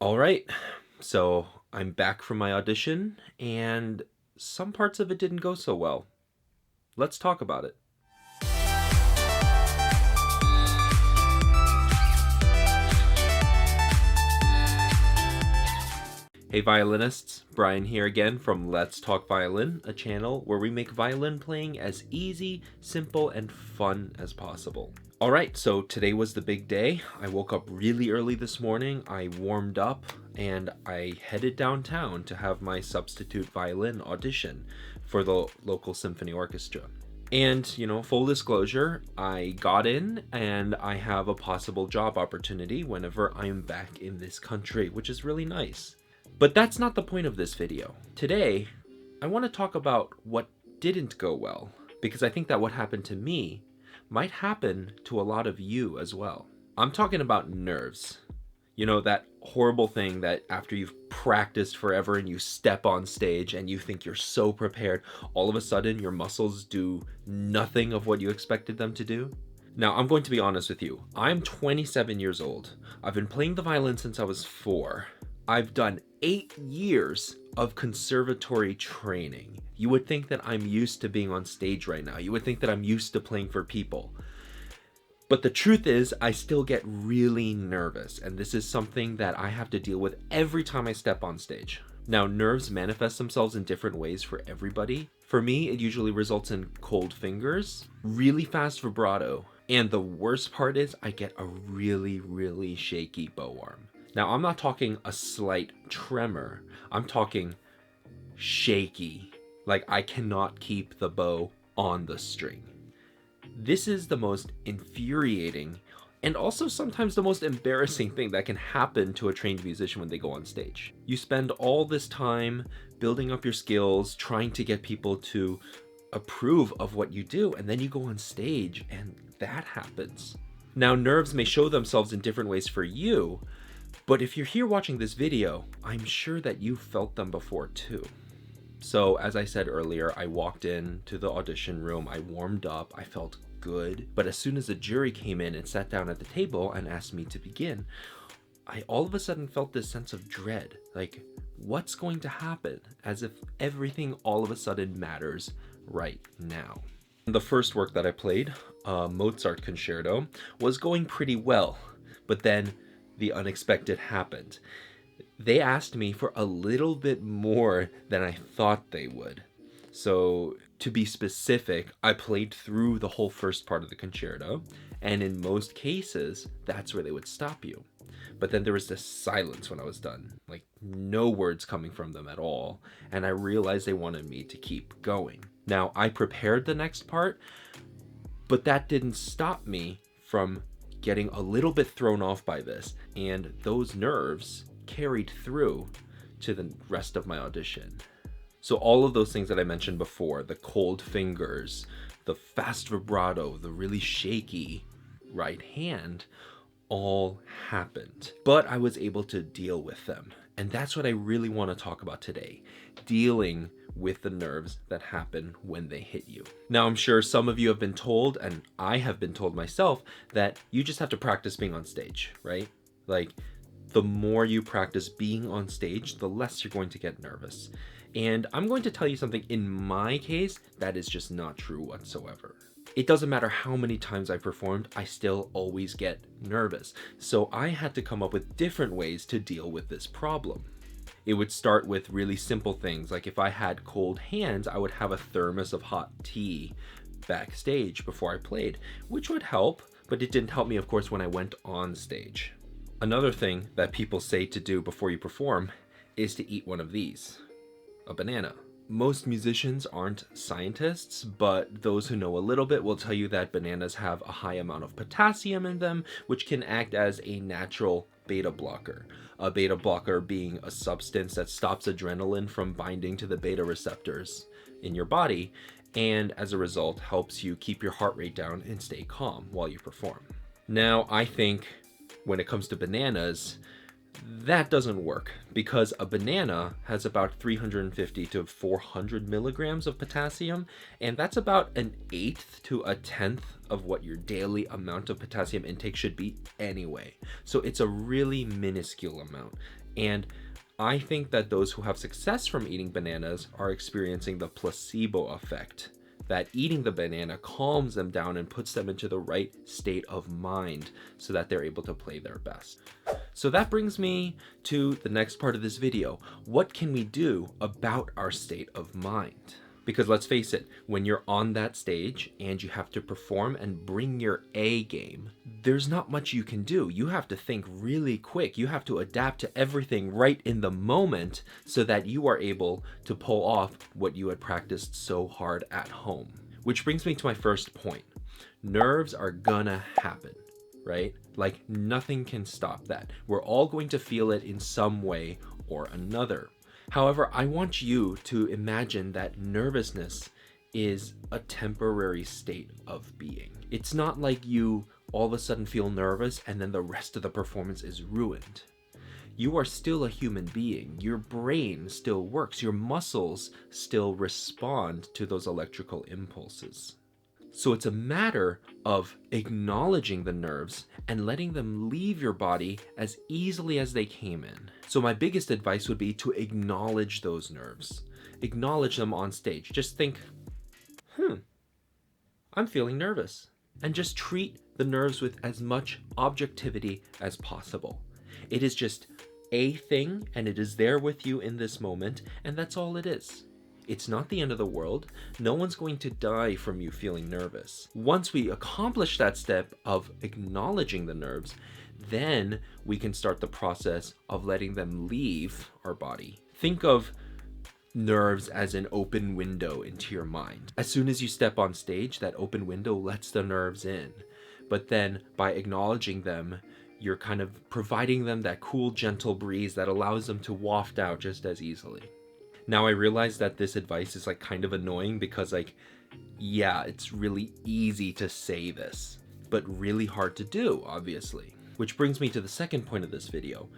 All right, so I'm back from my audition, and some parts of it didn't go so well. Let's talk about it. Hey violinists, Brian here again from Let's Talk Violin, a channel where we make violin playing as easy, simple, and fun as possible. Alright, so today was the big day. I woke up really early this morning, I warmed up, and I headed downtown to have my substitute violin audition for the local symphony orchestra. And, full disclosure, I got in and I have a possible job opportunity whenever I'm back in this country, which is really nice. But that's not the point of this video. Today, I want to talk about what didn't go well, because I think that what happened to me might happen to a lot of you as well. I'm talking about nerves. You know, that horrible thing that after you've practiced forever and you step on stage and you think you're so prepared, all of a sudden your muscles do nothing of what you expected them to do. Now, I'm going to be honest with you. I'm 27 years old. I've been playing the violin since I was 4. I've done 8 years of conservatory training. You would think that I'm used to being on stage right now. You would think that I'm used to playing for people. But the truth is, I still get really nervous, and this is something that I have to deal with every time I step on stage. Now, nerves manifest themselves in different ways for everybody. For me, it usually results in cold fingers, really fast vibrato, and the worst part is I get a really, really shaky bow arm. Now, I'm not talking a slight tremor. I'm talking shaky. Like I cannot keep the bow on the string. This is the most infuriating and also sometimes the most embarrassing thing that can happen to a trained musician when they go on stage. You spend all this time building up your skills, trying to get people to approve of what you do, and then you go on stage and that happens. Now, nerves may show themselves in different ways for you, but if you're here watching this video, I'm sure that you felt them before too. So as I said earlier, I walked into the audition room, I warmed up, I felt good. But as soon as the jury came in and sat down at the table and asked me to begin, I all of a sudden felt this sense of dread. Like, what's going to happen? As if everything all of a sudden matters right now. The first work that I played, Mozart Concerto, was going pretty well, but then the unexpected happened. They asked me for a little bit more than I thought they would. So to be specific, I played through the whole first part of the concerto, and in most cases, that's where they would stop you. But then there was this silence when I was done, like no words coming from them at all, and I realized they wanted me to keep going. Now, I prepared the next part, but that didn't stop me from getting a little bit thrown off by this, and those nerves carried through to the rest of my audition. So all of those things that I mentioned before, the cold fingers, the fast vibrato, the really shaky right hand, all happened. But I was able to deal with them. And that's what I really want to talk about today, dealing with the nerves that happen when they hit you. Now, I'm sure some of you have been told, and I have been told myself, that you just have to practice being on stage, right? Like, the more you practice being on stage, the less you're going to get nervous. And I'm going to tell you something, in my case, that is just not true whatsoever. It doesn't matter how many times I performed, I still always get nervous. So I had to come up with different ways to deal with this problem. It would start with really simple things, like if I had cold hands, I would have a thermos of hot tea backstage before I played, which would help, but it didn't help me, of course, when I went on stage. Another thing that people say to do before you perform is to eat one of these, a banana. Most musicians aren't scientists, but those who know a little bit will tell you that bananas have a high amount of potassium in them, which can act as a natural beta blocker. A beta blocker being a substance that stops adrenaline from binding to the beta receptors in your body, and as a result helps you keep your heart rate down and stay calm while you perform. Now, I think when it comes to bananas, that doesn't work, because a banana has about 350 to 400 milligrams of potassium, and that's about an eighth to a tenth of what your daily amount of potassium intake should be anyway. So it's a really minuscule amount. And I think that those who have success from eating bananas are experiencing the placebo effect, that eating the banana calms them down and puts them into the right state of mind so that they're able to play their best. So that brings me to the next part of this video. What can we do about our state of mind? Because let's face it, when you're on that stage and you have to perform and bring your A game, there's not much you can do. You have to think really quick. You have to adapt to everything right in the moment so that you are able to pull off what you had practiced so hard at home. Which brings me to my first point. Nerves are gonna happen, right? Like nothing can stop that. We're all going to feel it in some way or another. However, I want you to imagine that nervousness is a temporary state of being. It's not like you all of a sudden feel nervous and then the rest of the performance is ruined. You are still a human being. Your brain still works. Your muscles still respond to those electrical impulses. So it's a matter of acknowledging the nerves and letting them leave your body as easily as they came in. So my biggest advice would be to acknowledge those nerves. Acknowledge them on stage. Just think, I'm feeling nervous. And just treat the nerves with as much objectivity as possible. It is just a thing and it is there with you in this moment, and that's all it is. It's not the end of the world. No one's going to die from you feeling nervous. Once we accomplish that step of acknowledging the nerves, then we can start the process of letting them leave our body. Think of nerves as an open window into your mind. As soon as you step on stage, that open window lets the nerves in. But then by acknowledging them, you're kind of providing them that cool, gentle breeze that allows them to waft out just as easily. Now I realize that this advice is like kind of annoying because yeah, it's really easy to say this, but really hard to do, obviously. Which brings me to the second point of this video.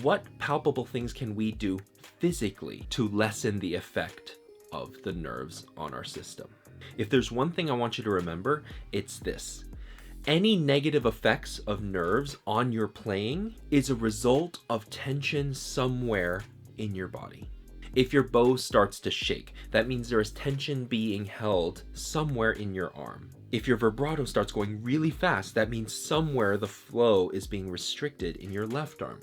What palpable things can we do physically to lessen the effect of the nerves on our system? If there's one thing I want you to remember, it's this. Any negative effects of nerves on your playing is a result of tension somewhere in your body. If your bow starts to shake, that means there is tension being held somewhere in your arm. If your vibrato starts going really fast, that means somewhere the flow is being restricted in your left arm.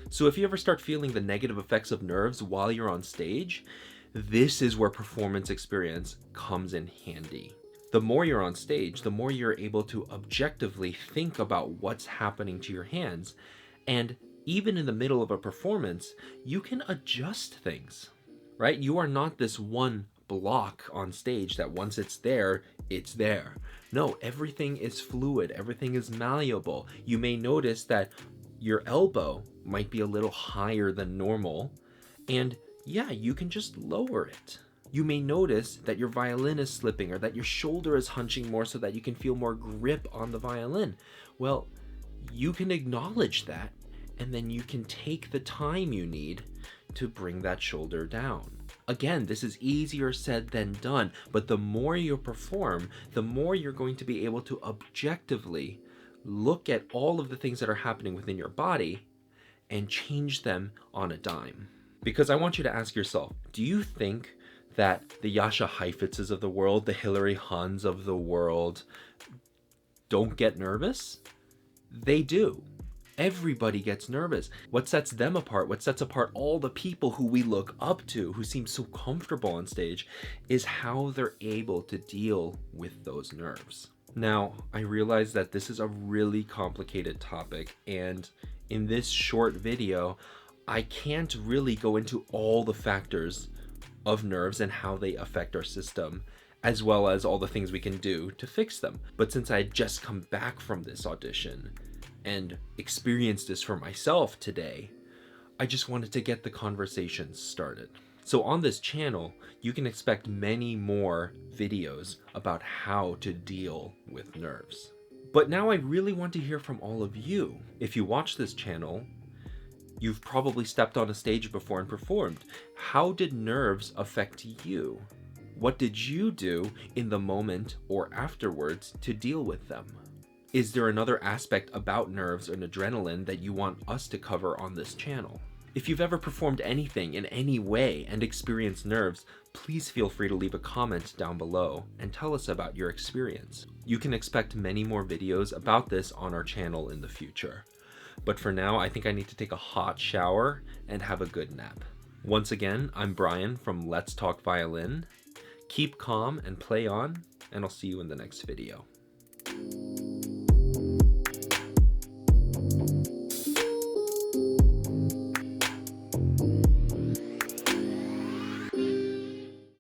So if you ever start feeling the negative effects of nerves while you're on stage, this is where performance experience comes in handy. The more you're on stage, the more you're able to objectively think about what's happening to your hands. And even in the middle of a performance, you can adjust things. Right? You are not this one block on stage that once it's there, it's there. No, everything is fluid. Everything is malleable. You may notice that your elbow might be a little higher than normal. And yeah, you can just lower it. You may notice that your violin is slipping or that your shoulder is hunching more so that you can feel more grip on the violin. Well, you can acknowledge that and then you can take the time you need to bring that shoulder down. Again, this is easier said than done, but the more you perform, the more you're going to be able to objectively look at all of the things that are happening within your body and change them on a dime. Because I want you to ask yourself, do you think that the Jascha Heifitzes of the world, the Hilary Hahns of the world, don't get nervous? They do. Everybody gets nervous. What sets them apart, what sets apart all the people who we look up to, who seem so comfortable on stage, is how they're able to deal with those nerves. Now, I realize that this is a really complicated topic, and in this short video, I can't really go into all the factors of nerves and how they affect our system, as well as all the things we can do to fix them. But since I had just come back from this audition, and experienced this for myself today, I just wanted to get the conversation started. So on this channel, you can expect many more videos about how to deal with nerves. But now I really want to hear from all of you. If you watch this channel, you've probably stepped on a stage before and performed. How did nerves affect you? What did you do in the moment or afterwards to deal with them? Is there another aspect about nerves and adrenaline that you want us to cover on this channel? If you've ever performed anything in any way and experienced nerves, please feel free to leave a comment down below and tell us about your experience. You can expect many more videos about this on our channel in the future. But for now, I think I need to take a hot shower and have a good nap. Once again, I'm Brian from Let's Talk Violin. Keep calm and play on, and I'll see you in the next video.